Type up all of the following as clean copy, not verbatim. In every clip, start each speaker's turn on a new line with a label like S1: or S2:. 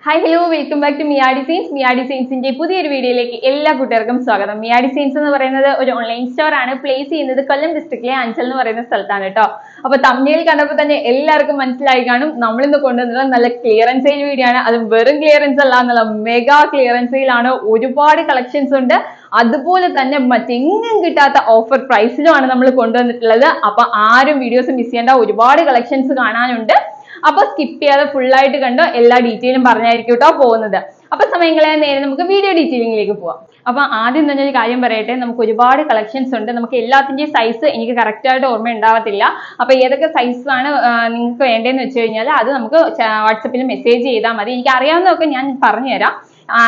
S1: Hi hello welcome back to Mia designs. Mia ഡിസൈൻസിന്റെ പുതിയൊരു വീഡിയോയിലേക്ക് എല്ലാ കൂട്ടുകാർക്കും സ്വാഗതം. മിയ ഡിസൈൻസ് എന്ന് പറയുന്നത് ഒരു ഓൺലൈൻ സ്റ്റോർ ആണ്. പ്ലേസ് ചെയ്യുന്നത് കൊല്ലം ഡിസ്ട്രിക്റ്റിലെ അഞ്ചൽ എന്ന് പറയുന്ന സ്ഥലത്താണ് കേട്ടോ. അപ്പൊ തമ്മിൽ കണ്ടപ്പോൾ തന്നെ എല്ലാവർക്കും മനസ്സിലായി കാണും നമ്മളിന്ന് കൊണ്ടുവന്നത് നല്ല ക്ലിയറൻസ് സെയിൽ വീഡിയോ ആണ്. അത് വെറും ക്ലിയറൻസ് അല്ല, നല്ല മെഗാ ക്ലിയറൻസ് സെയിലാണ്. ഒരുപാട് കളക്ഷൻസ് ഉണ്ട്. അതുപോലെ തന്നെ മറ്റെങ്ങും കിട്ടാത്ത ഓഫർ പ്രൈസിലുമാണ് നമ്മൾ കൊണ്ടുവന്നിട്ടുള്ളത്. അപ്പൊ ആരും വീഡിയോസ് മിസ് ചെയ്യേണ്ട, ഒരുപാട് കളക്ഷൻസ് കാണാനുണ്ട്. അപ്പൊ സ്കിപ്പ് ചെയ്യാതെ ഫുൾ ആയിട്ട് കണ്ടോ, എല്ലാ ഡീറ്റെയിലും പറഞ്ഞായിരിക്കും കേട്ടോ പോകുന്നത്. അപ്പൊ സമയങ്ങളെ നേരെ നമുക്ക് വീഡിയോ ഡീറ്റെയിലിംഗിലേക്ക് പോവാം. അപ്പൊ ആദ്യം തന്നെ ഒരു കാര്യം പറയട്ടെ, നമുക്ക് ഒരുപാട് കളക്ഷൻസ് ഉണ്ട്. നമുക്ക് എല്ലാത്തിന്റെയും സൈസ് എനിക്ക് കറക്റ്റ് ആയിട്ട് ഓർമ്മ ഉണ്ടാവത്തില്ല. അപ്പൊ ഏതൊക്കെ സൈസ് ആണ് നിങ്ങൾക്ക് വേണ്ടതെന്ന് വെച്ച് കഴിഞ്ഞാൽ അത് നമുക്ക് വാട്സപ്പിൽ മെസ്സേജ് ചെയ്താൽ മതി. എനിക്ക് അറിയാവുന്നതൊക്കെ ഞാൻ പറഞ്ഞുതരാം.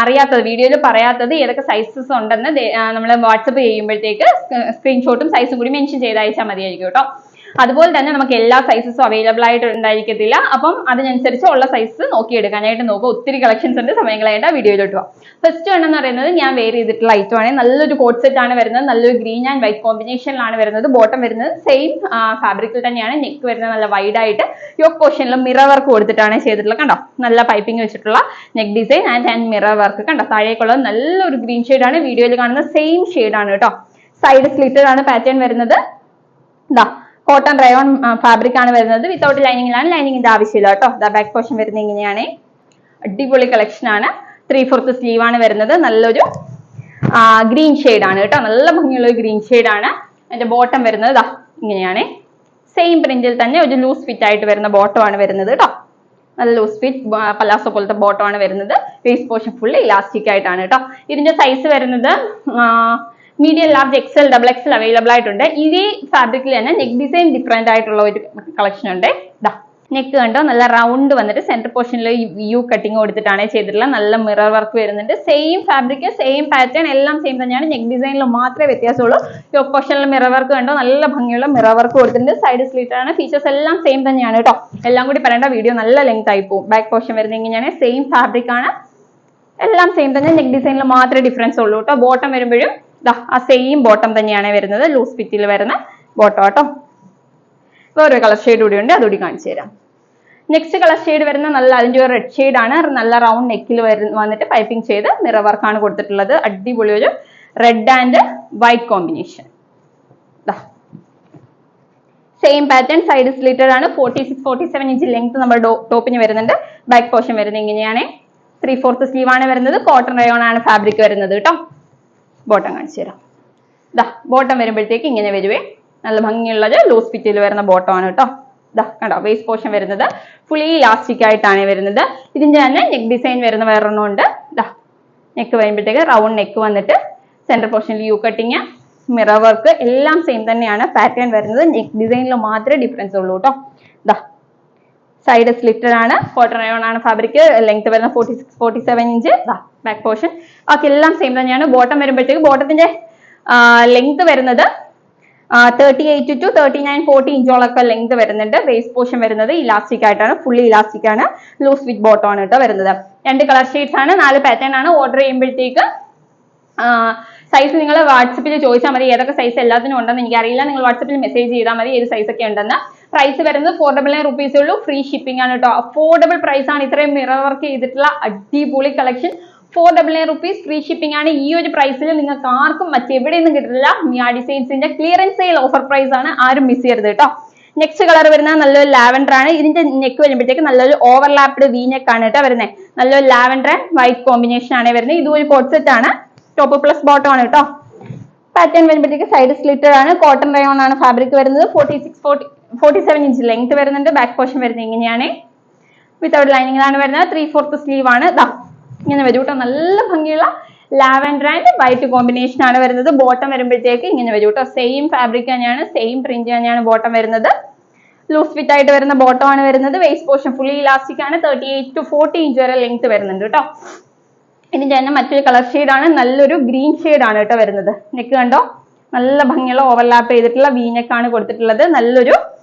S1: അറിയാത്തത് വീഡിയോയിൽ പറയാത്തത് ഏതൊക്കെ സൈസസ് ഉണ്ടെന്ന് നമ്മൾ വാട്സപ്പ് ചെയ്യുമ്പോഴത്തേക്ക് സ്ക്രീൻഷോട്ടും സൈസും കൂടി മെൻഷൻ ചെയ്ത് അയച്ചാൽ മതിയായിരിക്കും കേട്ടോ. അതുപോലെ തന്നെ നമുക്ക് എല്ലാ സൈസസും അവൈലബിൾ ആയിട്ട് ഉണ്ടായിരിക്കത്തില്ല. അപ്പം അതിനനുസരിച്ച് ഉള്ള സൈസ് നോക്കിയെടുക്കാനായിട്ട് നോക്കുക. ഒത്തിരി കളക്ഷൻസ് ഉണ്ട്. സമയങ്ങളായിട്ട് വീഡിയോയിലോട്ട് പോകാം. ഫസ്റ്റ് എന്ന് പറയുന്നത് ഞാൻ വെയർ ചെയ്തിട്ടുള്ള ഐറ്റം ആണ്. നല്ലൊരു കോട്ട് സെറ്റ് ആണ് വരുന്നത്. നല്ലൊരു ഗ്രീൻ ആൻഡ് വൈറ്റ് കോമ്പിനേഷനിലാണ് വരുന്നത്. ബോട്ടം വരുന്നത് സെയിം ഫാബ്രിക്കിൽ തന്നെയാണ്. നെക്ക് വരുന്നത് നല്ല വൈഡ് ആയിട്ട് യോക്ക് പോർഷനിലും മിറർ വർക്ക് കൊടുത്തിട്ടാണ് ചെയ്തിട്ടുള്ളത്. കണ്ടോ, നല്ല പൈപ്പിംഗ് വെച്ചിട്ടുള്ള neck design and mirror work. കണ്ടോ, താഴേക്കുള്ളത് നല്ലൊരു ഗ്രീൻ ഷെയ്ഡാണ്. വീഡിയോയിൽ കാണുന്ന സെയിം ഷെയ്ഡാണ് കേട്ടോ. സൈഡ് സ്ലിറ്റഡ് ആണ് പാറ്റേൺ വരുന്നത്. ഇതാ കോട്ടൺ റയോൺ ഫാബ്രിക് ആണ് വരുന്നത്. വിത്തൗട്ട് ലൈനിങ്ങിലാണ്. ലൈനിങ്ങിന്റെ ആവശ്യമില്ല കേട്ടോ. ബാക്ക് പോർഷൻ വരുന്നത് ഇങ്ങനെയാണ്. അടിപൊളി കളക്ഷൻ ആണ്. 3/4 സ്ലീവ് ആണ് വരുന്നത്. നല്ലൊരു ഗ്രീൻ ഷെയ്ഡ് ആണ് കേട്ടോ. നല്ല ഭംഗിയുള്ള ഒരു ഗ്രീൻ ഷെയ്ഡ് ആണ്. അതിന്റെ ബോട്ടം വരുന്നത് ഇതാ ഇങ്ങനെയാണ്. സെയിം പ്രിന്റിൽ തന്നെ ഒരു ലൂസ് ഫിറ്റ് ആയിട്ട് വരുന്ന ബോട്ടം ആണ് വരുന്നത് കേട്ടോ. നല്ല ലൂസ് ഫിറ്റ് പലാസോ പോലത്തെ ബോട്ടം ആണ് വരുന്നത്. വേസ്റ്റ് പോർഷൻ ഫുള്ള് ഇലാസ്റ്റിക് ആയിട്ടാണ് കേട്ടോ. ഇതിന്റെ സൈസ് വരുന്നത് medium, large, XL, double XL available ആയിട്ടുണ്ട്. ഇതേ ഫാബ്രിക്കിൽ തന്നെ നെക്ക് ഡിസൈൻ ഡിഫറെന്റ് ആയിട്ടുള്ള ഒരു കളക്ഷൻ ഉണ്ട്. ഇതാ നെക്ക് കണ്ടോ, നല്ല റൗണ്ട് വന്നിട്ട് സെന്റർ പോർഷനിൽ യു കട്ടിങ് കൊടുത്തിട്ടാണ് ചെയ്തിട്ടുള്ളത്. നല്ല മിറർ വർക്ക് വരുന്നുണ്ട്. സെയിം ഫാബ്രിക്, സെയിം പാറ്റേൺ, എല്ലാം സെയിം തന്നെയാണ്. നെക്ക് ഡിസൈനിൽ മാത്രമേ വ്യത്യാസമുള്ളൂ. യോക്ക് പോർഷനിൽ മിറർ വർക്ക് കണ്ടോ, നല്ല ഭംഗിയുള്ള മിറർ വർക്ക് കൊടുത്തിട്ടുണ്ട്. സൈഡ് സ്ലിറ്റർ ആണ്. ഫീച്ചേഴ്സ് എല്ലാം സെയിം തന്നെയാണ് കേട്ടോ. എല്ലാം കൂടി പറയേണ്ട, വീഡിയോ നല്ല ലെങ്ത് ആയി പോകും. ബാക്ക് പോർഷൻ വരുന്നത് ഇങ്ങനെയാണ്. സെയിം ഫാബ്രിക് ആണ്. എല്ലാം സെയിം തന്നെ. നെക്ക് ഡിസൈനിൽ മാത്രമേ ഡിഫറൻസ് ഉള്ളൂ കേട്ടോ. ബോട്ടം വരുമ്പോഴും ആ സെയിം ബോട്ടം തന്നെയാണ് വരുന്നത്. ലൂസ് ഫിറ്റിൽ വരുന്ന ബോട്ടം കേട്ടോ. വേറൊരു കളർ ഷെയ്ഡ് കൂടി ഉണ്ട്, അതുകൂടി കാണിച്ചു തരാം. നെക്സ്റ്റ് കളർ ഷെയ്ഡ് വരുന്ന നല്ല അതിന്റെ ഒരു റെഡ് ഷെയ്ഡ് ആണ്. നല്ല റൗണ്ട് നെക്കിൽ വന്നിട്ട് പൈപ്പിംഗ് ചെയ്ത് മിറർ വർക്ക് ആണ് കൊടുത്തിട്ടുള്ളത്. അടിപൊളി ഒരു red and white combination. Same pattern, side slitted ആണ്. 46-47 ഇഞ്ച് ലെങ്ത് നമ്മുടെ ടോപ്പിന് വരുന്നുണ്ട്. ബാക്ക് പോർഷൻ വരുന്നത് ഇങ്ങനെയാണ്. 3/4 സ്ലീവ് ആണ് വരുന്നത്. കോട്ടൺ റയോൺ ആണ് ഫാബ്രിക് വരുന്നത് കേട്ടോ. ബോട്ടം കാണിച്ചു തരാം. ഇതാ ബോട്ടം വരുമ്പോഴത്തേക്ക് ഇങ്ങനെ വരുവേ. നല്ല ഭംഗിയുള്ളത് ലൂസ് ഫിറ്റിൽ വരുന്ന ബോട്ടം ആണ് കേട്ടോ. ഇതാ കണ്ടോ, വേസ്റ്റ് പോർഷൻ വരുന്നത് ഫുള്ളി ഇലാസ്റ്റിക് ആയിട്ടാണ് വരുന്നത്. ഇതിന്റെ തന്നെ നെക്ക് ഡിസൈൻ വരുന്ന വേറൊരെണ്ണം ഉണ്ട്. ഇതാ നെക്ക് വരുമ്പോഴത്തേക്ക് റൗണ്ട് നെക്ക് വന്നിട്ട് സെന്റർ പോർഷനിൽ യു കട്ടിങ്, മിറർ വർക്ക് എല്ലാം സെയിം തന്നെയാണ്. പാറ്റേൺ വരുന്നത് നെക്ക് ഡിസൈനിൽ മാത്രമേ ഡിഫറൻസ് ഉള്ളൂ കേട്ടോ. ഇതാ സൈഡ് സ്ലിറ്റഡ് ആണ്. കോട്ടൺ റയോൺ ആണ് ഫാബ്രിക്. ലെങ്ത് വരുന്ന 46-47 ഇഞ്ച്. ബാക്ക് പോർഷൻ ബാക്കി എല്ലാം സെയിം തന്നെയാണ്. ബോട്ടം വരുമ്പോഴത്തേക്ക് ബോട്ടത്തിന്റെ ലെങ്ത് വരുന്നത് 38 to 39-40 ഇഞ്ചോളൊക്കെ ലെങ്ത് വരുന്നുണ്ട്. വേസ്റ്റ് പോർഷൻ വരുന്നത് ഇലാസ്റ്റിക് ആയിട്ടാണ്. ഫുള്ളി ഇലാസ്റ്റിക് ആണ്. ലൂസ് ഫിറ്റ് ബോട്ടം ആണ് കേട്ടോ വരുന്നത്. 2 കളർ ഷെയ്ഡ്സ് ആണ്. 4 പാറ്റേൺ ആണ്. ഓർഡർ ചെയ്യുമ്പോഴത്തേക്ക് സൈസ് നിങ്ങൾ വാട്സപ്പിൽ ചോദിച്ചാൽ മതി. ഏതൊക്കെ സൈസ് എല്ലാത്തിനും ഉണ്ടെന്ന് എനിക്കറിയില്ല. നിങ്ങൾ വാട്സപ്പിൽ മെസ്സേജ് ചെയ്താൽ മതി ഏത് സൈസ് ഒക്കെ ഉണ്ടെന്ന്. പ്രൈസ് വരുന്നത് 499 റുപ്പീസേ ഉള്ളൂ. ഫ്രീ ഷിപ്പിംഗ് ആണ് കേട്ടോ. അഫോർഡബിൾ പ്രൈസ് ആണ്. ഇത്രയും മിറർ വർക്ക് ചെയ്തിട്ടുള്ള അടിപൊളി കളക്ഷൻ 499 റുപ്പീസ് ഫ്രീ ഷിപ്പിംഗ് ആണ്. ഈ ഒരു പ്രൈസിൽ നിങ്ങൾക്ക് ആർക്കും മറ്റെവിടെയൊന്നും കിട്ടില്ല. മിയ ഡിസൈൻസിന്റെ ക്ലിയറൻസ് സെയിൽ ഓഫർ പ്രൈസ് ആണ്. ആരും മിസ് ചെയ്യരുത് കേട്ടോ. നെക്സ്റ്റ് കളർ വരുന്നത് നല്ലൊരു ലാവൻഡർ ആണ്. ഇതിന്റെ നെക്ക് വരുമ്പോഴത്തേക്ക് നല്ലൊരു ഓവർലാപ്ഡ് വി നെക്ക് ആണ് കേട്ടോ വരുന്നത്. നല്ലൊരു ലാവൻഡർ ആൻഡ് വൈറ്റ് കോമ്പിനേഷൻ ആണ് വരുന്നത്. ഇതും ഒരു കോട്ട് സെറ്റ് ആണ്. ടോപ്പ് പ്ലസ് ബോട്ടം ആണ് കേട്ടോ. പാറ്റേൺ വരുമ്പോഴത്തേക്ക് സൈഡ് സ്ലിറ്റഡ് ആണ്. കോട്ടൺ റയോൺ ആണ് ഫാബ്രിക് വരുന്നത്. 46-47 ഇഞ്ച് ലെങ്ത് വരുന്നുണ്ട്. ബാക്ക് പോർഷൻ വരുന്നത് ഇങ്ങനെയാണ്. വിത്തൗട്ട് ലൈനിങ്ങിലാണ് വരുന്നത്. 3/4 സ്ലീവ് ആണ്. ഇങ്ങനെ വരും കേട്ടോ. നല്ല ഭംഗിയുള്ള ലാവൻഡർ ആൻഡ് വൈറ്റ് കോമ്പിനേഷൻ ആണ് വരുന്നത്. ബോട്ടം വരുമ്പോഴത്തേക്ക് ഇങ്ങനെ വരും കേട്ടോ. സെയിം ഫാബ്രിക് തന്നെയാണ്. സെയിം പ്രിന്റ് തന്നെയാണ് ബോട്ടം വരുന്നത്. ലൂസ് ഫിറ്റ് ആയിട്ട് വരുന്ന ബോട്ടം ആണ് വരുന്നത്. വേസ്റ്റ് പോർഷൻ ഫുള്ളി ഇലാസ്റ്റിക് ആണ്. 38-40 ഇഞ്ച് വരെ ലെങ്ത് വരുന്നുണ്ട് കേട്ടോ. ഇതിന്റെ തന്നെ മറ്റൊരു കളർ ഷെയ്ഡ് ആണ്. നല്ലൊരു ഗ്രീൻ ഷെയ്ഡ് ആണ് കേട്ടോ വരുന്നത്. നെക്ക് കണ്ടോ, നല്ല ഭംഗിയുള്ള ഓവർലാപ്പ് ചെയ്തിട്ടുള്ള വി നെക്ക് ആണ് കൊടുത്തിട്ടുള്ളത്. നല്ലൊരു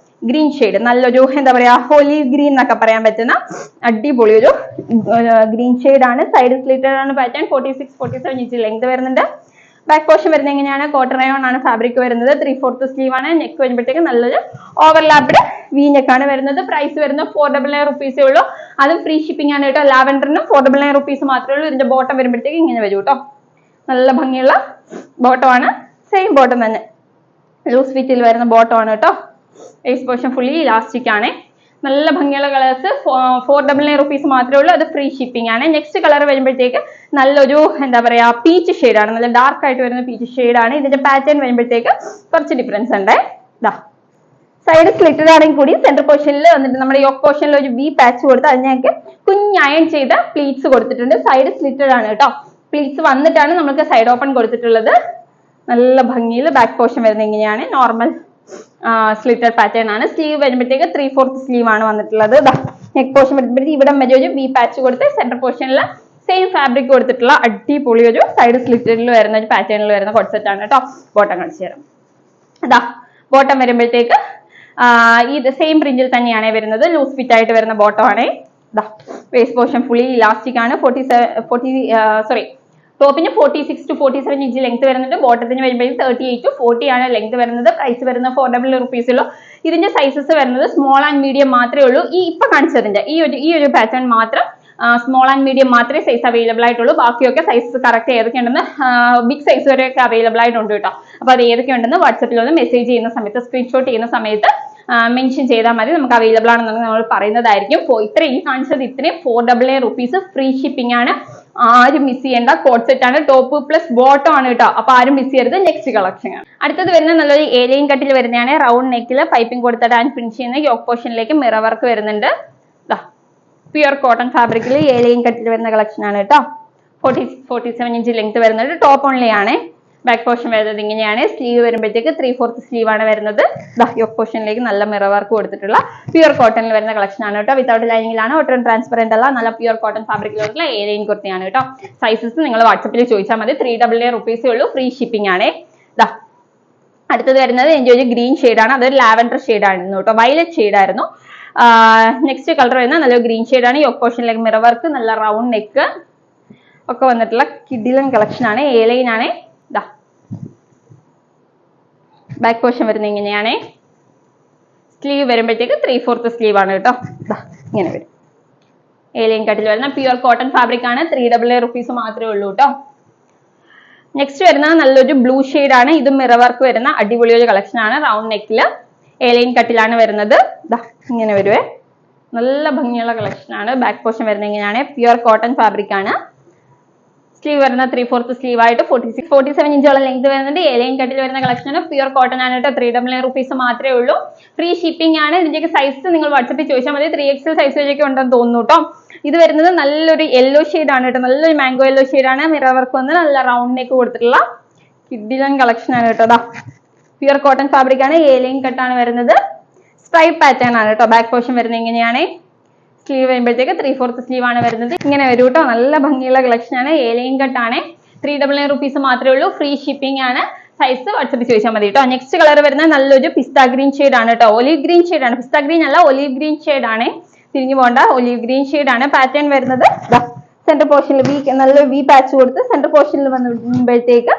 S1: ഗ്രീൻ ഷെയ്ഡ്, നല്ലൊരു എന്താ പറയാ ഹോലി ഗ്രീൻ എന്നൊക്കെ പറയാൻ പറ്റുന്ന അടിപൊളി ഒരു ഗ്രീൻ ഷെയ്ഡ് ആണ്. സൈഡ് സ്ലിറ്റഡ് ആണ് പാറ്റേൺ. 46-47 ഇഞ്ച് ലെങ്ത് വരുന്നുണ്ട്. ബാക്ക് പോർഷൻ വരുന്നത് എങ്ങനെയാണ്? കോട്ടൺ റയോൺ ആണ് ഫാബ്രിക് വരുന്നത്. 3/4 സ്ലീവ് ആണ്. നെക്ക് വരുമ്പോഴത്തേക്ക് നല്ലൊരു ഓവർലാപ്ഡ് വി നെക്ക് ആണ് വരുന്നത്. പ്രൈസ് വരുന്നത് 499 റുപ്പീസേ ഉള്ളൂ. അതും ഫ്രീ ഷിപ്പിംഗ് ആണ് കേട്ടോ. ലാവൻഡറിനും 499 റുപ്പീസ് മാത്രമേ ഉള്ളൂ. ഇതിന്റെ ബോട്ടം വരുമ്പോഴത്തേക്ക് ഇങ്ങനെ വരും കേട്ടോ. നല്ല ഭംഗിയുള്ള ബോട്ടം ആണ്. സെയിം ബോട്ടം തന്നെ, ലൂസ് ഫിറ്റിൽ വരുന്ന ബോട്ടം ആണ് കേട്ടോ. വേസ്റ്റ് പോർഷൻ ഫുള്ളി ഇലാസ്റ്റിക് ആണ്. നല്ല ഭംഗിയുള്ള കളേഴ്സ്. 499 റുപ്പീസ് മാത്രമേ ഉള്ളൂ. അത് ഫ്രീ ഷിപ്പിംഗ് ആണ്. നെക്സ്റ്റ് കളർ വരുമ്പോഴത്തേക്ക് നല്ലൊരു എന്താ പറയാ പീച്ച് ഷെയ്ഡാണ്. നല്ല ഡാർക്ക് ആയിട്ട് വരുന്ന പീച്ച് ഷെയ്ഡാണ്. ഇതിന്റെ പാറ്റേൺ വരുമ്പോഴത്തേക്ക് കുറച്ച് ഡിഫറൻസ് ഉണ്ട്. ഇതാ സൈഡ് സ്ലിറ്റഡ് ആണെങ്കിൽ കൂടി സെന്റർ പോർഷനിൽ വന്നിട്ട് നമ്മുടെ യോക്ക് പോർഷനിൽ ഒരു വി പാച്ച് കൊടുത്ത് അതിനൊക്കെ കുഞ്ഞ് അയൺ ചെയ്ത പ്ലീറ്റ്സ് കൊടുത്തിട്ടുണ്ട്. സൈഡ് സ്ലിറ്റഡ് ആണ് കേട്ടോ. പ്ലീറ്റ്സ് വന്നിട്ടാണ് നമുക്ക് സൈഡ് ഓപ്പൺ കൊടുത്തിട്ടുള്ളത്. നല്ല ഭംഗിയിൽ ബാക്ക് പോർഷൻ വരുന്നത് ഇങ്ങനെയാണ്. നോർമൽ സ്ലിറ്റഡ് പാറ്റേൺ ആണ്. സ്ലീവ് വരുമ്പോഴത്തേക്ക് 3/4 സ്ലീവ് ആണ് വന്നിട്ടുള്ളത്. നെക്ക് പോർഷൻ വരുമ്പോഴത്തേക്ക് ഇവിടെ ഒരു വി പാച്ച് കൊടുത്ത് സെന്റർ പോർഷനിൽ സെയിം ഫാബ്രിക് കൊടുത്തിട്ടുള്ള അടിപൊളി ഒരു സൈഡ് സ്ലിറ്റഡിൽ വരുന്ന ഒരു പാറ്റേണിൽ വരുന്ന കോഡ്സെറ്റ് ആണ് കേട്ടോ. ബോട്ടം കാണിച്ചു തരാം. അതാ ബോട്ടം വരുമ്പോഴത്തേക്ക് ഇത് സെയിം പ്രിന്റിൽ തന്നെയാണ് വരുന്നത്. ലൂസ് ഫിറ്റ് ആയിട്ട് വരുന്ന ബോട്ടം ആണ്. വേസ്റ്റ് പോർഷൻ ഫുള്ളി ഇലാസ്റ്റിക് ആണ്. ടോപ്പിന് 46 to 47 ഇഞ്ച് ലെങ്ത് വരുന്നുണ്ട്. ബോട്ടത്തിന് വരുമ്പോഴേക്കും 38 to 40 ആണ് ലെങ്ത് വരുന്നത്. പ്രൈസ് വരുന്നത് 499 റുപ്പീസ് ഉള്ളൂ. ഇതിന്റെ സൈസസ് വരുന്നത് സ്മോൾ ആൻഡ് മീഡിയം മാത്രമേ ഉള്ളൂ. ഇപ്പൊ കാണിച്ചതിന്റെ ഈ ഒരു പാറ്റേൺ മാത്രം സ്മോൾ ആൻഡ് മീഡിയം മാത്രമേ സൈസ് അവൈലബിൾ ആയിട്ടുള്ളൂ. ബാക്കിയൊക്കെ സൈസസ് കറക്റ്റ് ഏതൊക്കെ ഉണ്ടെന്ന് ബിഗ് സൈസ് വരെയൊക്കെ അവൈലബിൾ ആയിട്ടുണ്ട് കേട്ടോ. അപ്പൊ അത് ഏതൊക്കെ ഉണ്ടെന്ന് വാട്സപ്പിൽ ഒന്ന് മെസ്സേജ് ചെയ്യുന്ന സമയത്ത്, സ്ക്രീൻഷോട്ട് ചെയ്യുന്ന സമയത്ത് മെൻഷൻ ചെയ്താൽ മതി. നമുക്ക് അവൈലബിൾ ആണെന്നുണ്ടെങ്കിൽ നമ്മൾ പറയുന്നതായിരിക്കും. ഈ കാണിച്ചത് ഇത്രയും 499 റുപ്പീസ് ഫ്രീ ഷിപ്പിംഗ് ആണ്. ആരും മിസ് ചെയ്യേണ്ട കോഡ് സെറ്റ് ആണ്. ടോപ്പ് പ്ലസ് ബോട്ടം ആണ് കേട്ടോ. അപ്പൊ ആരും മിസ് ചെയ്യരുത്. നെക്സ്റ്റ് കളക്ഷൻ ആണ്. അടുത്തത് വരുന്ന നല്ലൊരു ഏലിയൻ കട്ടിൽ വരുന്നതാണ്. റൗണ്ട് നെക്കിൽ പൈപ്പിംഗ് കൊടുത്തിട്ട് ആൻഡ് ഫിനിഷ് ചെയ്യുന്ന യോക്ക് പോർഷനിലേക്ക് മിറർ വർക്ക് വരുന്നുണ്ട്. പ്യുർ കോട്ടൺ ഫാബ്രിക്കിൽ ഏലിയൻ കട്ടിൽ വരുന്ന കളക്ഷൻ ആണ് കേട്ടോ. 47 ഇഞ്ച് ലെങ്ത് വരുന്നത്. ടോപ്പ് ഓൺലി ആണ്. ബാക്ക് പോർഷൻ വരുന്നത് ഇങ്ങനെയാണ്. സ്ലീവ് വരുമ്പോഴത്തേക്ക് 3/4 സ്ലീവ് ആണ് വരുന്നത്. യോക്ക് പോർഷനിലേക്ക് നല്ല മിറർ വർക്ക് കൊടുത്തിട്ടുള്ള പ്യുർ കോട്ടണിൽ വരുന്ന കളക്ഷൻ ആണ് കേട്ടോ. വിത്തൗട്ട് ലൈനിങ്ങിലാണ്. ഒട്ടും ട്രാൻസ്പെറന്റ് അല്ല. നല്ല പ്യുർ കോട്ടൺ ഫാബ്രിക്കിലുള്ള ഏലിയൻ കുർത്തിയാണ് കേട്ടോ. സൈസസ് നിങ്ങൾ വാട്സപ്പിൽ ചോദിച്ചാൽ മതി. 399 റുപ്പീസേ ഉള്ളൂ. ഫ്രീ ഷിപ്പിംഗ് ആണ്. അടുത്തത് വരുന്നത് എൻ്റെ ഒരു ഗ്രീൻ ഷെയ്ഡാണ്. അതൊരു ലാവൻഡർ ഷെയ്ഡായിരുന്നു കേട്ടോ. വയലറ്റ് ഷെയ്ഡായിരുന്നു. നെക്സ്റ്റ് കളർ വരുന്നത് നല്ല ഗ്രീൻ ഷെയ്ഡാണ്. യോക്ക് പോർഷനിലേക്ക് മിറർ വർക്ക്, നല്ല റൗണ്ട് നെക്ക് ഒക്കെ വന്നിട്ടുള്ള കിഡിലൻ കളക്ഷൻ ആണ്. ഏലൈൻ ആണ്. ബാക്ക് പോർഷൻ വരുന്നത് ഇങ്ങനെയാണ്. സ്ലീവ് വരുമ്പോഴത്തേക്ക് 3/4 സ്ലീവ് ആണ് കേട്ടോ. ഇങ്ങനെ വരും. ഏലിയൻ കട്ടിൽ വരുന്ന പ്യുർ കോട്ടൺ ഫാബ്രിക് ആണ്. 399 റുപ്പീസ് മാത്രമേ ഉള്ളൂ കേട്ടോ. നെക്സ്റ്റ് വരുന്നത് നല്ലൊരു ബ്ലൂ ആണ്. ഇത് മിറർ വർക്ക് വരുന്ന അടിപൊളി ഒരു കളക്ഷൻ ആണ്. റൗണ്ട് നെക്കില് ഏലിയൻ കട്ടിലാണ് വരുന്നത്. ഇങ്ങനെ വരുവേ. നല്ല ഭംഗിയുള്ള കളക്ഷൻ ആണ്. ബാക്ക് പോർഷൻ വരുന്നത് ഇങ്ങനെയാണ്. പ്യുർ കോട്ടൺ ഫാബ്രിക് ആണ്. സ്ലീവ് വരുന്ന 3/4 സ്ലീവ് ആയിട്ട് 47 ഇഞ്ചോളം ലെങ്ത് വരുന്നുണ്ട്. ഏലിയൻ കട്ടിൽ വരുന്ന കളക്ഷൻ ആണ്. പ്യുർ കോട്ടൺ ആണ് കേട്ടോ. 399 റുപ്പീസ് മാത്രമേ ഉള്ളൂ. ഫ്രീ ഷിപ്പിംഗ് ആണ്. ഇതിന്റെയൊക്കെ സൈസ് നിങ്ങൾ വാട്സപ്പിൽ ചോദിച്ചാൽ മതി. 3XL സൈസ് വരെയൊക്കെ ഉണ്ടെന്ന് തോന്നുന്നു കേട്ടോ. ഇത് വരുന്നത് നല്ലൊരു യെല്ലോ ഷെയ്ഡ് ആണ് കേട്ടോ. നല്ലൊരു മാംഗോ യെല്ലോ ഷെയ്ഡ് ആണ്. മിറർ വർക്ക് വന്ന് നല്ല റൗണ്ട് നെക്ക് കൊടുത്തിട്ടുള്ള കിഡിലൻ കളക്ഷൻ ആണ് കേട്ടോ. പ്യുർ കോട്ടൺ ഫാബ്രിക് ആണ്. ഏലിയൻ കട്ടാണ് വരുന്നത്. സ്ട്രൈപ്പ് പാറ്റേൺ ആണ് കേട്ടോ. ബാക്ക് പോർഷൻ വരുന്നത് ഇങ്ങനെയാണ്. സ്ലീവ് വരുമ്പോഴത്തേക്ക് 3/4 സ്ലീവ് ആണ് വരുന്നത്. ഇങ്ങനെ വരും കേട്ടോ. നല്ല ഭംഗിയുള്ള കളക്ഷൻ ആണ്. ഏലിയൻ കട്ടാണ്. 399 റുപ്പീസ് മാത്രമേ ഉള്ളൂ. ഫ്രീ ഷിപ്പിംഗ് ആണ്. സൈസ് വാട്സപ്പിൽ ചോദിച്ചാൽ മതി കേട്ടോ. നെക്സ്റ്റ് കളർ വരുന്നത് നല്ലൊരു പിസ്ത ഗ്രീൻ ഷെയ്ഡ് ആണ് കേട്ടോ. ഒലീവ് ഗ്രീൻ ഷെയ്ഡ് ആണ്. പിസ്ത ഗ്രീൻ അല്ല, ഒലീവ് ഗ്രീൻ ഷെയ്ഡ് ആണ്. തിരിഞ്ഞു പോകണ്ട. ഒലീവ് ഗ്രീൻ ഷെയ്ഡ് ആണ്. പാറ്റേൺ വരുന്നത് സെന്റർ പോർഷനിൽ നല്ലൊരു വി പാച്ച് കൊടുത്ത് സെന്റർ പോർഷനിൽ വന്നുമ്പോഴത്തേക്ക്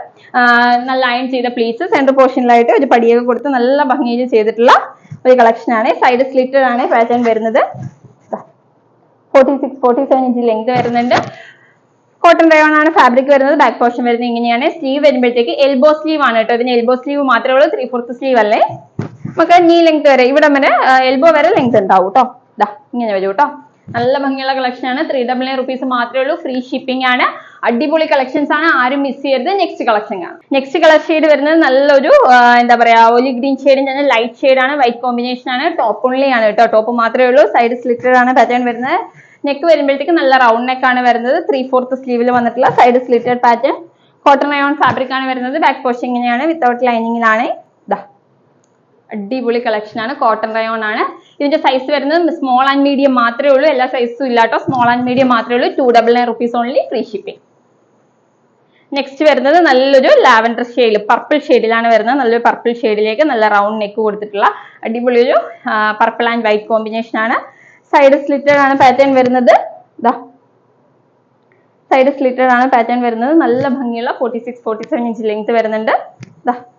S1: നല്ല അയൺ ചെയ്ത പ്ലീറ്റ്സ് സെന്റർ പോർഷനിലായിട്ട് ഒരു പടിയൊക്കെ കൊടുത്ത് നല്ല ഭംഗിയിൽ ചെയ്തിട്ടുള്ള ഒരു കളക്ഷൻ ആണ്. സൈഡ് സ്ലിറ്റഡ് ആണ് പാറ്റേൺ വരുന്നത്. 47 ഇഞ്ച് ലെങ്ത് വരുന്നുണ്ട്. കോട്ടൺ റയോൺ ആണ് ഫാബ്രിക് വരുന്നത്. ബാക്ക് പോർഷൻ വരുന്നത് ഇങ്ങനെയാണ്. സ്ലീവ് വരുമ്പോഴത്തേക്ക് എൽബോ സ്ലീവ് ആണ് കേട്ടോ. ഇതിന് എൽബോ സ്ലീവ് മാത്രമേ ഉള്ളൂ. 3/4 സ്ലീവ് അല്ലേ. നമുക്ക് നീ ലെങ്ത് വരെ ഇവിടെ വരെ എൽബോ വരെ ലെങ്ത് ഉണ്ടാവും കേട്ടോ. ഇങ്ങനെ വരും കേട്ടോ. നല്ല ഭംഗിയുള്ള കളക്ഷൻ ആണ്. 399 റുപ്പീസ് മാത്രമേ ഉള്ളൂ. ഫ്രീ ഷിപ്പിംഗ് ആണ്. അടിപൊളി കളക്ഷൻസ് ആണ്. ആരും മിസ് ചെയ്യരുത്. നെക്സ്റ്റ് കളക്ഷൻ കാണാം. നെക്സ്റ്റ് കളർ ഷെയ്ഡ് വരുന്നത് നല്ലൊരു എന്താ പറയാ ഒലിവ് ഗ്രീൻ ഷെയ്ഡിന്റെ ലൈറ്റ് ഷെയ്ഡ് ആണ്. വൈറ്റ് കോമ്പിനേഷൻ ആണ്. ടോപ്പ് ഓൺലി ആണ് കേട്ടോ. ടോപ്പ് മാത്രമേ ഉള്ളൂ. സൈഡ് സ്ലിറ്റഡ് ആണ് പാറ്റേൺ വരുന്നത്. നെക്ക് വരുമ്പോഴത്തേക്ക് നല്ല റൗണ്ട് നെക്ക് ആണ് വരുന്നത്. 3/4 സ്ലീവിൽ വന്നിട്ടുള്ള side slitted pattern. Cotton rayon fabric ആണ് വരുന്നത്. ബാക്ക് പോർഷൻ ഇങ്ങനെയാണ്. വിത്തൗട്ട് ലൈനിങ്ങിലാണ്. അടിപൊളി കളക്ഷൻ ആണ്. കോട്ടൺ റയോൺ ആണ്. ഇതിന്റെ സൈസ് വരുന്നത് സ്മോൾ ആൻഡ് മീഡിയം മാത്രമേ ഉള്ളൂ. എല്ലാ സൈസും ഇല്ലാട്ടോ. സ്മോൾ ആൻഡ് മീഡിയം മാത്രമേ ഉള്ളൂ. 299 rupees only. Free shipping. Next വരുന്നത് നല്ലൊരു ലാവൻഡർ ഷെയ്ഡ്, പർപ്പിൾ ഷെയ്ഡിലാണ് വരുന്നത്. നല്ലൊരു പർപ്പിൾ ഷെയ്ഡിലേക്ക് നല്ല റൗണ്ട് നെക്ക് കൊടുത്തിട്ടുള്ള അടിപൊളി ഒരു പർപ്പിൾ ആൻഡ് വൈറ്റ് കോമ്പിനേഷൻ ആണ്. സൈഡ് സ്ലിറ്റഡ് ആണ് പാറ്റേൺ വരുന്നത്. സൈഡ് സ്ലിറ്റഡ് ആണ് പാറ്റേൺ വരുന്നത്. നല്ല ഭംഗിയുള്ള 46-47 ഇഞ്ച് ലെങ്ത് വരുന്നുണ്ട്.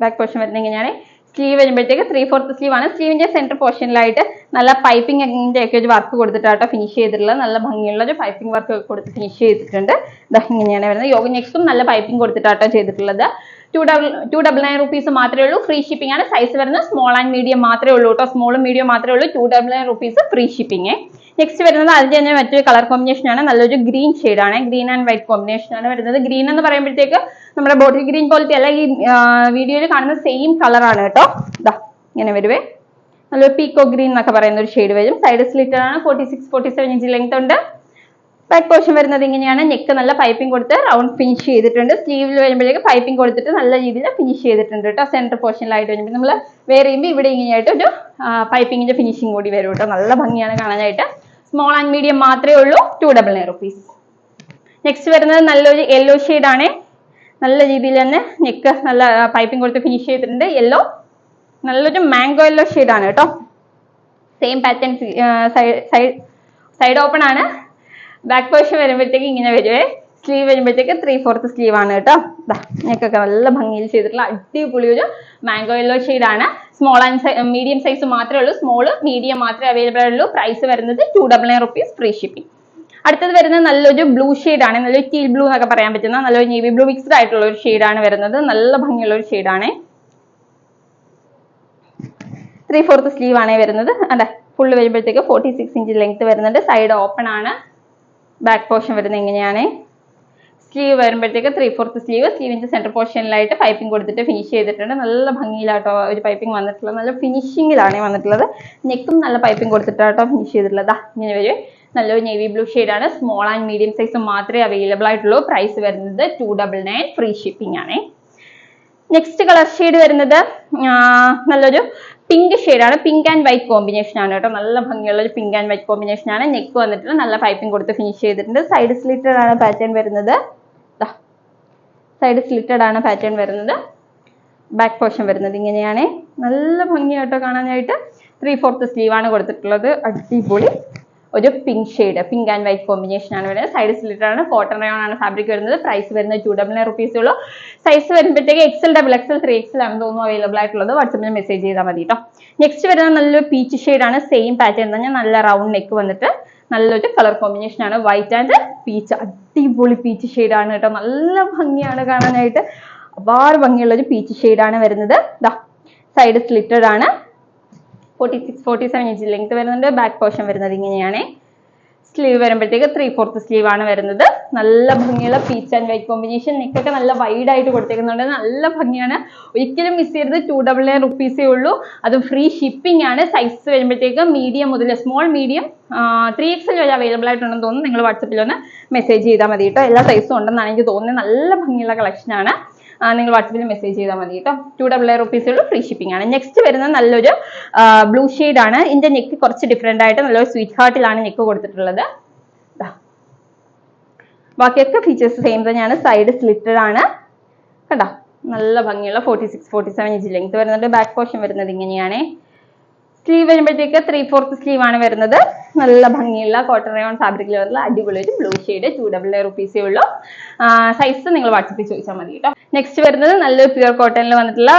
S1: ബാക്ക് പോർഷൻ വരുന്നത് ഇങ്ങനെയാണ്. സ്ലീവ് വരുമ്പോഴത്തേക്ക് 3/4 സ്ലീവ് ആണ്. സ്ലീവിന്റെ സെന്റർ പോർഷനിലായിട്ട് നല്ല പൈപ്പിംഗിന്റെ ഒക്കെ ഒരു വർക്ക് കൊടുത്തിട്ടാട്ടോ ഫിനിഷ് ചെയ്തിട്ടുള്ളത്. നല്ല ഭംഗിയുള്ള ഒരു പൈപ്പിംഗ് വർക്ക് കൊടുത്ത് ഫിനിഷ് ചെയ്തിട്ടുണ്ട്. ഇങ്ങനെയാണ് വരുന്നത്. യോഗ നെക്സ്റ്റും നല്ല പൈപ്പിംഗ് കൊടുത്തിട്ടാട്ടോ ചെയ്തിട്ടുള്ളത്. 299 rupees മാത്രമേ ഉള്ളൂ. ഫ്രീ ഷിപ്പിംഗ് ആണ്. സൈസ് വരുന്നത് സ്മോൾ ആൻഡ് മീഡിയം മാത്രമേ ഉള്ളൂ കേട്ടോ. സ്മോളും മീഡിയം മാത്രമേ ഉള്ളൂ. 299 rupees ഫ്രീ ഷിപ്പിംഗ്. നെക്സ്റ്റ് വരുന്നത് അതിന്റെ തന്നെ മറ്റൊരു കളർ കോമ്പിനേഷൻ ആണ്. നല്ലൊരു ഗ്രീൻ ഷെയ്ഡ് ആണ്. ഗ്രീൻ ആൻഡ് വൈറ്റ് കോമ്പിനേഷൻ ആണ് വരുന്നത്. ഗ്രീൻ എന്ന് പറയുമ്പോഴത്തേക്ക് നമ്മുടെ ബോട്ടിൽ ഗ്രീൻ പോലത്തെ അല്ല, ഈ വീഡിയോയിൽ കാണുന്ന സെയിം കളർ ആണ് കേട്ടോ. ഇങ്ങനെ വരുവേ. നല്ലൊരു പീക്കോ ഗ്രീൻ എന്നൊക്കെ പറയുന്ന ഒരു ഷെയ്ഡ് വരും. സൈഡ് സ്ലിറ്റഡ് ആണ്. 46-47 ഇഞ്ച് ലെങ്ത് ഉണ്ട്. ബാക്ക് പോർഷൻ വരുന്നത് ഇങ്ങനെയാണ്. നെക്ക് നല്ല പൈപ്പിംഗ് കൊടുത്ത് റൗണ്ട് ഫിനിഷ് ചെയ്തിട്ടുണ്ട്. സ്ലീവിൽ വരുമ്പോഴേക്ക് പൈപ്പിംഗ് കൊടുത്തിട്ട് നല്ല രീതിയിൽ ഫിനിഷ് ചെയ്തിട്ടുണ്ട് കേട്ടോ. സെന്റർ പോർഷനിലായിട്ട് വരുമ്പോൾ നമ്മൾ വേറെ ചെയ്യുമ്പോൾ ഇവിടെ ഇങ്ങനെയായിട്ട് ഒരു പൈപ്പിങ്ങിന്റെ ഫിനിഷിംഗ് കൂടി വരും കേട്ടോ. നല്ല ഭംഗിയാണ് കാണാനായിട്ട്. സ്മോൾ ആൻഡ് മീഡിയം മാത്രമേ ഉള്ളൂ. 299 rupees. നെക്സ്റ്റ് വരുന്നത് നല്ലൊരു യെല്ലോ ഷെയ്ഡ് ആണ്. നല്ല രീതിയിൽ തന്നെ നെക്ക് നല്ല പൈപ്പിംഗ് കൊടുത്ത് ഫിനിഷ് ചെയ്തിട്ടുണ്ട്. യെല്ലോ നല്ലൊരു മാംഗോ യെല്ലോ ഷെയ്ഡ് ആണ് കേട്ടോ. Same pattern. സൈഡ് ഓപ്പൺ ആണ്. ബാക്ക് പോർഷൻ വരുമ്പോഴത്തേക്ക് ഇങ്ങനെ വരുവേ. സ്ലീവ് വരുമ്പോഴത്തേക്ക് 3/4 സ്ലീവ് ആണ് കേട്ടോ. നെക്കൊക്കെ നല്ല ഭംഗിയിൽ ചെയ്തിട്ടുള്ള അടിപൊളി ഒരു മാംഗോ യെല്ലോ ഷെയ്ഡ് ആണ്. സ്മോൾ ആൻഡ് മീഡിയം സൈസ് മാത്രമേ ഉള്ളൂ. സ്മോള് മീഡിയം മാത്രമേ അവൈലബിൾ ഉള്ളൂ. പ്രൈസ് വരുന്നത് 299 rupees ഫ്രീ ഷിപ്പിംഗ്. അടുത്തത് വരുന്നത് നല്ലൊരു ബ്ലൂ ഷെയ്ഡ് ആണ്. നല്ലൊരു ടീൽ ബ്ലൂ എന്നൊക്കെ പറയാൻ പറ്റുന്ന നല്ലൊരു നേവി ബ്ലൂ മിക്സ്ഡ് ആയിട്ടുള്ള ഒരു ഷെയ്ഡ് ആണ് വരുന്നത്. നല്ല ഭംഗിയുള്ള ഒരു ഷെയ്ഡ് ആണ്. 3/4 സ്ലീവ് ആണ് വരുന്നത്. അതെ, ഫുള്ള് വരുമ്പോഴത്തേക്ക് 46 ഇഞ്ച് ലെങ്ത് വരുന്നുണ്ട്. സൈഡ് ഓപ്പൺ ആണ്. ബാക്ക് പോർഷൻ വരുന്നത് ഇങ്ങനെയാണ്. സ്ലീവ് വരുമ്പോഴത്തേക്ക് 3/4 സ്ലീവ്. സ്ലീവിന്റെ സെന്റർ പോർഷനിലായിട്ട് പൈപ്പിംഗ് കൊടുത്തിട്ട് ഫിനിഷ് ചെയ്തിട്ടുണ്ട്. നല്ല ഭംഗിയിലാട്ടോ ഒരു പൈപ്പിംഗ് വന്നിട്ടുള്ളത്. നല്ല ഫിനിഷിങ്ങിലാണ് വന്നിട്ടുള്ളത്. നെക്കും നല്ല പൈപ്പിംഗ് കൊടുത്തിട്ടാട്ടോ ഫിനിഷ് ചെയ്തിട്ടുള്ളത്. ഇങ്ങനെ വരും. നല്ലൊരു നേവി ബ്ലൂ ഷെയ്ഡ് ആണ്. സ്മോൾ ആൻഡ് മീഡിയം സൈസ് മാത്രമേ അവൈലബിൾ ആയിട്ടുള്ളൂ. പ്രൈസ് വരുന്നത് 299 ഫ്രീ ഷിപ്പിംഗ് ആണ്. നെക്സ്റ്റ് കളർ ഷെയ്ഡ് വരുന്നത് നല്ലൊരു പിങ്ക് ഷെയ്ഡ് ആണ്. പിങ്ക് ആൻഡ് വൈറ്റ് കോമ്പിനേഷൻ ആണ് കേട്ടോ. നല്ല ഭംഗിയുള്ള ഒരു പിങ്ക് ആൻഡ് വൈറ്റ് കോമ്പിനേഷൻ ആണ്. നെക്ക് വന്നിട്ട് നല്ല പൈപ്പിംഗ് കൊടുത്ത് ഫിനിഷ് ചെയ്തിട്ടുണ്ട്. സൈഡ് സ്ലിറ്റഡ് ആണ് പാറ്റേൺ വരുന്നത്. സൈഡ് സ്ലിറ്റഡ് ആണ് പാറ്റേൺ വരുന്നത്. ബാക്ക് പോർഷൻ വരുന്നത് ഇങ്ങനെയാണ്. നല്ല ഭംഗിയായിട്ടോ കാണാനായിട്ട്. 3/4 സ്ലീവ് ആണ് കൊടുത്തിട്ടുള്ളത്. അടിപൊളി ഒരു pink shade. Pink and white combination ആണ് വരുന്നത്. സൈഡ് സ്ലിറ്റഡ് ആണ്. കോട്ടൺ റയോൺ ആണ് ഫാബ്രിക് വരുന്നത്. പ്രൈസ് വരുന്നത് 299 rupees ഉള്ളൂ. സൈസ് വരുമ്പോഴത്തേക്ക് XL, XXL, 3XL ആണ് തോന്നുന്നു അവൈലബിൾ ആയിട്ടുള്ളത്. വാട്സാപ്പിൽ മെസ്സേജ് ചെയ്താൽ മതി കേട്ടോ. നെക്സ്റ്റ് വരുന്നത് നല്ലൊരു പീച്ച് ഷെയ്ഡ് ആണ്. സെയിം പാറ്റേൺ തന്നെ. നല്ല റൗണ്ട് നെക്ക് വന്നിട്ട് നല്ലൊരു കളർ കോമ്പിനേഷൻ ആണ്. White and peach. അടിപൊളി പീച്ച് ഷെയ്ഡ് ആണ് കേട്ടോ. നല്ല ഭംഗിയാണ് കാണാനായിട്ട്. അപാര ഭംഗിയുള്ള ഒരു പീച്ച് ഷെയ്ഡ് ആണ് വരുന്നത്. സൈഡ് സ്ലിറ്റഡ് ആണ്. 46-47 ഇഞ്ച് ലെങ്ത് വരുന്നുണ്ട്. ബാക്ക് പോർഷൻ വരുന്നത് ഇങ്ങനെയാണ്. സ്ലീവ് വരുമ്പോഴത്തേക്ക് 3/4 സ്ലീവ് ആണ് വരുന്നത്. നല്ല ഭംഗിയുള്ള പീച്ച് ആൻഡ് വൈറ്റ് കോമ്പിനേഷൻ. നെക്കൊക്കെ നല്ല വൈഡ് ആയിട്ട് കൊടുത്തേക്കുന്നുണ്ട്. നല്ല ഭംഗിയാണ്. ഒരിക്കലും മിസ് ചെയ്യരുത്. 299 rupees ഉള്ളൂ. അത് ഫ്രീ ഷിപ്പിംഗ് ആണ്. സൈസ് വരുമ്പോഴത്തേക്ക് മീഡിയം മുതൽ സ്മോൾ മീഡിയം 3XL വരെ അവൈലബിൾ ആയിട്ടുണ്ടെന്ന് തോന്നുന്നു. നിങ്ങൾ വാട്സപ്പിൽ ഒന്ന് മെസ്സേജ് ചെയ്താൽ മതി കേട്ടോ. എല്ലാ സൈസും ഉണ്ടെന്നാണ് എനിക്ക് തോന്നുന്നത്. നല്ല ഭംഗിയുള്ള കളക്ഷൻ ആണ്. നിങ്ങൾ വാട്സപ്പിൽ മെസ്സേജ് ചെയ്താൽ മതി കേട്ടോ. 299 rupees ഉള്ളൂ. ഫ്രീ ഷിപ്പിംഗ് ആണ്. നെക്സ്റ്റ് വരുന്നത് നല്ലൊരു ബ്ലൂ ഷെയ്ഡ് ആണ്. ഇതിന്റെ നെക്ക് കുറച്ച് ഡിഫറെന്റ് ആയിട്ട് നല്ലൊരു സ്വീറ്റ് ഹാർട്ടിലാണ് നെക്ക് കൊടുത്തിട്ടുള്ളത്. ബാക്കിയൊക്കെ ഫീച്ചേഴ്സ് സെയിം തന്നെയാണ്. സൈഡ് സ്ലിറ്റഡ് ആണ് കേട്ടോ. നല്ല ഭംഗിയുള്ള 46-47 ഇഞ്ച് ലെങ്ത് വരുന്നുണ്ട്. ബാക്ക് പോർഷൻ വരുന്നത് ഇങ്ങനെയാണ്. സ്ലീവ് വരുമ്പോഴത്തേക്ക് 3/4 സ്ലീവ് ആണ് വരുന്നത്. നല്ല ഭംഗിയുള്ള കോട്ടൺ റയോൺ ഫാബ്രിക്കിൽ വരുന്ന അടിപൊളി ഒരു ബ്ലൂ ഷെയ്ഡ്. 299 rupees ഉള്ളൂ. സൈസ് നിങ്ങൾ വാട്സപ്പിൽ ചോദിച്ചാൽ മതി കേട്ടോ. നെക്സ്റ്റ് വരുന്നത് നല്ലൊരു പ്യൂർ കോട്ടണിൽ വന്നിട്ടുള്ള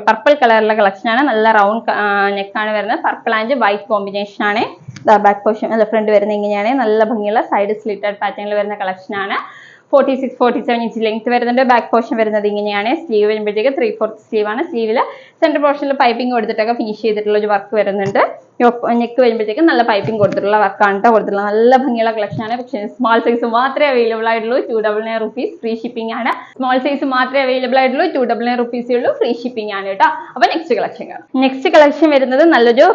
S1: പർപ്പിൾ കളറിലുള്ള കളക്ഷൻ ആണ്. നല്ല റൗണ്ട് നെക്കാണ് വരുന്നത്. പർപ്പിൾ ആൻഡ് വൈറ്റ് കോമ്പിനേഷൻ ആണ്. ബാക്ക് പോർഷൻ അല്ല ഫ്രണ്ട് വരുന്നത് ഇങ്ങനെയാണ്. നല്ല ഭംഗിയുള്ള സൈഡ് സ്ലിറ്റഡ് പാറ്റേണിൽ വരുന്ന കളക്ഷൻ ആണ്. 46-47 ഇഞ്ച് ലെങ്ത് വരുന്നുണ്ട്. ബാക്ക് പോർഷൻ വരുന്നത് ഇങ്ങനെയാണ്. സ്ലീവ് വരുമ്പോഴത്തേക്ക് 3/4 സ്ലീവ് ആണ്. സ്ലീവിൽ സെന്റർ പോർഷനിൽ പൈപ്പിംഗ് കൊടുത്തിട്ടൊക്കെ ഫിനിഷ് ചെയ്തിട്ടുള്ള ഒരു വർക്ക് വരുന്നുണ്ട്. നെക്ക് വരുമ്പോഴത്തേക്ക് നല്ല പൈപ്പിംഗ് കൊടുത്തിട്ടുള്ള വർക്കാണ് കേട്ടോ കൊടുത്തിട്ടുള്ളത്. നല്ല ഭംഗിയുള്ള കളക്ഷൻ ആണ്. പക്ഷേ സ്മോൾ സൈസ് മാത്രമേ അവൈലബിൾ ആയിട്ടുള്ളൂ. 299 rupees ഫ്രീ ഷിപ്പിംഗ് ആണ്. സ്മോൾ സൈസ് മാത്രമേ അവൈലബിൾ ആയിട്ടുള്ളൂ. 299 rupees ഉള്ളൂ. ഫ്രീ ഷിപ്പിംഗ് ആണ് കേട്ടോ. അപ്പൊ നെക്സ്റ്റ് കളക്ഷൻ കാണാം. നെക്സ്റ്റ് കളക്ഷൻ വരുന്നത് നല്ലൊരു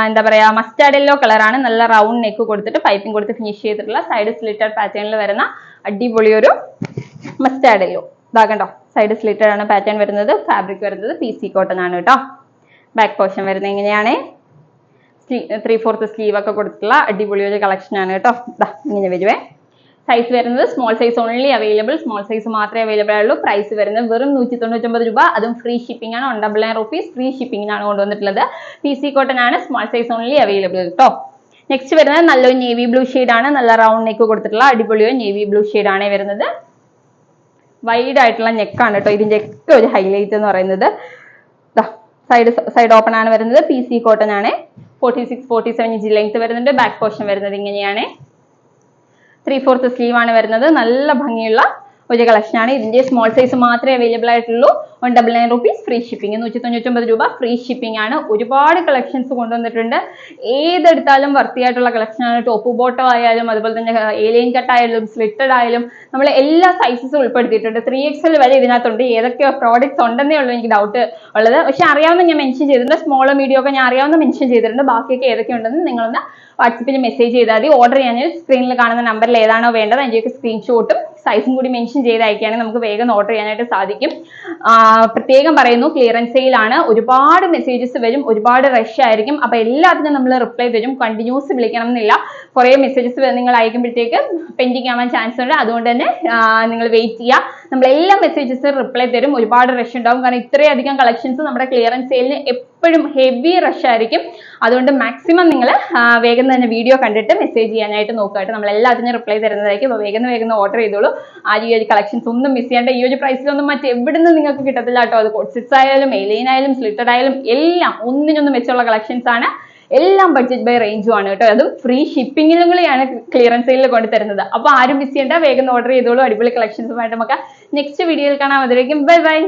S1: എന്താ പറയാ മസ്റ്റാർഡ് യെല്ലോ കളർ ആണ്. നല്ല റൗണ്ട് നെക്ക് കൊടുത്തിട്ട് പൈപ്പിംഗ് കൊടുത്ത് ഫിനിഷ് ചെയ്തിട്ടുള്ള സൈഡ് സ്ലിറ്റഡ് പാറ്റേണിൽ വരുന്ന അടിപൊളി ഒരു മസ്റ്റാർഡ് യെല്ലോ. ഇതാകണ്ടോ. സൈഡ് സ്ലിറ്റഡ് ആണ് പാറ്റേൺ വരുന്നത്. ഫാബ്രിക് വരുന്നത് PC കോട്ടൺ ആണ് കേട്ടോ. ബാക്ക് പോർഷൻ വരുന്നത് എങ്ങനെയാണ്. 3/4 സ്ലീവ് ഒക്കെ കൊടുത്തിട്ടുള്ള അടിപൊളി ഒരു കളക്ഷൻ ആണ് കേട്ടോ. ഇങ്ങനെ വരുവേ. സൈസ് വരുന്നത് small size only available. Small size മാത്രമേ അവൈലബിൾ ആയുള്ളൂ. പ്രൈസ് വരുന്നത് വെറും 199 രൂപ. അതും ഫ്രീ ഷിപ്പിംഗ് ആണ്. 199 rupees ഫ്രീ ഷിപ്പിംഗിനാണ് കൊണ്ടുവന്നിട്ടുള്ളത്. PC കോട്ടൺ ആണ്. സ്മോൾ സൈസ് ഓൺലി അവൈലബിൾ കേട്ടോ. നെക്സ്റ്റ് വരുന്നത് നല്ലൊരു നേവി ബ്ലൂ ആണ്, നല്ല റൗണ്ട് നെക്ക് കൊടുത്തിട്ടുള്ള അടിപൊളിയോ നേവി ബ്ലൂ ആണ് വരുന്നത്. വൈഡ് ആയിട്ടുള്ള നെക്കാണ് കേട്ടോ ഇതിന്റെ ഒക്കെ ഒരു ഹൈലൈറ്റ് എന്ന് പറയുന്നത്. സൈഡ് ഓപ്പൺ ആണ് വരുന്നത്. PC കോട്ടൺ ആണ്. 46-47 ഇഞ്ച് ലെങ്ത് വരുന്നുണ്ട്. ബാക്ക് പോർഷൻ വരുന്നത് ഇങ്ങനെയാണ്. 3/4 സ്ലീവ് ആണ് വരുന്നത്. നല്ല ഭംഗിയുള്ള ഒരു കളക്ഷൻ ആണ്. ഇതിന്റെ സ്മോൾ സൈസ് മാത്രമേ അവൈലബിൾ ആയിട്ടുള്ളൂ. 199 rupees ഫ്രീ ഷിപ്പിംഗ്, 199 രൂപ ഫ്രീ ഷിപ്പിംഗ് ആണ്. ഒരുപാട് കളക്ഷൻസ് കൊണ്ടുവന്നിട്ടുണ്ട്. ഏതെടുത്താലും വർത്തിയായിട്ടുള്ള കളക്ഷൻ ആണ്. ടോപ്പ് ബോട്ടം ആയാലും അതുപോലെ തന്നെ ഏലിയൻ കട്ട് ആയാലും സ്ലിറ്റഡ് ആയാലും നമ്മൾ എല്ലാ സൈസസും ഉൾപ്പെടുത്തിയിട്ടുണ്ട്. 3XL വരെ ഇതിനകത്തുണ്ട്. ഏതൊക്കെ പ്രോഡക്ട്സ് ഉണ്ടെന്നേ ഉള്ളൂ എനിക്ക് ഡൗട്ട് ഉള്ളത്. പക്ഷെ അറിയാവുന്ന ഞാൻ മെൻഷൻ ചെയ്തിട്ടുണ്ട്. സ്മോളോ മീഡിയോ ഒക്കെ ഞാൻ അറിയാവുന്ന മെൻഷൻ ചെയ്തിട്ടുണ്ട്. ബാക്കിയൊക്കെ ഏതൊക്കെ ഉണ്ടെന്ന് നിങ്ങളൊന്ന് വാട്സപ്പിൽ മെസ്സേജ് ചെയ്താൽ മതി. ഓർഡർ ചെയ്യാൻ സ്ക്രീനിൽ കാണുന്ന നമ്പറിൽ ഏതാണോ വേണ്ടത് അതിൻ്റെയൊക്കെ സ്ക്രീൻഷോട്ടും സൈസും കൂടി മെൻഷൻ ചെയ്ത് അയക്കുകയാണെങ്കിൽ നമുക്ക് വേഗം ഓർഡർ ചെയ്യാനായിട്ട് സാധിക്കും. പ്രത്യേകം പറയുന്നു, ക്ലിയറൻസ് സെയിൽ ആണ്. ഒരുപാട് മെസ്സേജസ് വരും, ഒരുപാട് റഷ് ആയിരിക്കും. അപ്പൊ എല്ലാത്തിനും നമ്മൾ റിപ്ലൈ തരും. കണ്ടിന്യൂസ് വിളിക്കണം എന്നില്ല. കുറെ മെസ്സേജസ് നിങ്ങൾ അയക്കുമ്പോഴത്തേക്ക് പെൻഡിങ് ആവാൻ ചാൻസ് ഉണ്ട്. അതുകൊണ്ട് തന്നെ നിങ്ങൾ വെയിറ്റ് ചെയ്യുക. നമ്മൾ എല്ലാ മെസ്സേജസും റിപ്ലൈ തരും. ഒരുപാട് റഷ് ഉണ്ടാവും. കാരണം ഇത്രയധികം കളക്ഷൻസ് നമ്മുടെ ക്ലിയറൻസ് സെയിലിന് എപ്പോഴും ഹെവി റഷ് ആയിരിക്കും. അതുകൊണ്ട് മാക്സിമം നിങ്ങൾ വേഗം തന്നെ വീഡിയോ കണ്ടിട്ട് മെസ്സേജ് ചെയ്യാനായിട്ട് നോക്കുക. നമ്മൾ എല്ലാത്തിനും റിപ്ലൈ തരുന്നതായിരിക്കും. അപ്പോൾ വേഗം ഓർഡർ ചെയ്തോളൂ. ഈ ഒരു കളക്ഷൻസ് ഒന്നും മിസ് ചെയ്യേണ്ട. ഈ ഒരു പ്രൈസിലൊന്നും മറ്റെവിടുന്ന് നിങ്ങൾക്ക് കിട്ടത്തില്ല കേട്ടോ. അത് കോട്ട്സെറ്റ്സ് ആയാലും എലൈൻ ആയാലും സ്ലിറ്റഡ് ആയാലും എല്ലാം ഒന്നിനൊന്നും വെച്ചുള്ള കളക്ഷൻസ് ആണ്. എല്ലാം ബഡ്ജറ്റ് ബൈ റേഞ്ചും ആണ് കേട്ടോ. അതും ഫ്രീ ഷിപ്പിംഗിലും കൂടിയാണ് ക്ലിയറൻസ് സെയിലിൽ കൊണ്ട് തരുന്നത്. അപ്പോൾ ആരും മിസ് ചെയ്യേണ്ട, വേഗം ഓർഡർ ചെയ്തോളൂ. അടിപൊളി കളക്ഷൻസുമായിട്ട് നമുക്ക് നെക്സ്റ്റ് വീഡിയോയിൽ കാണാം. അതിലേക്കും ബൈ ബൈ.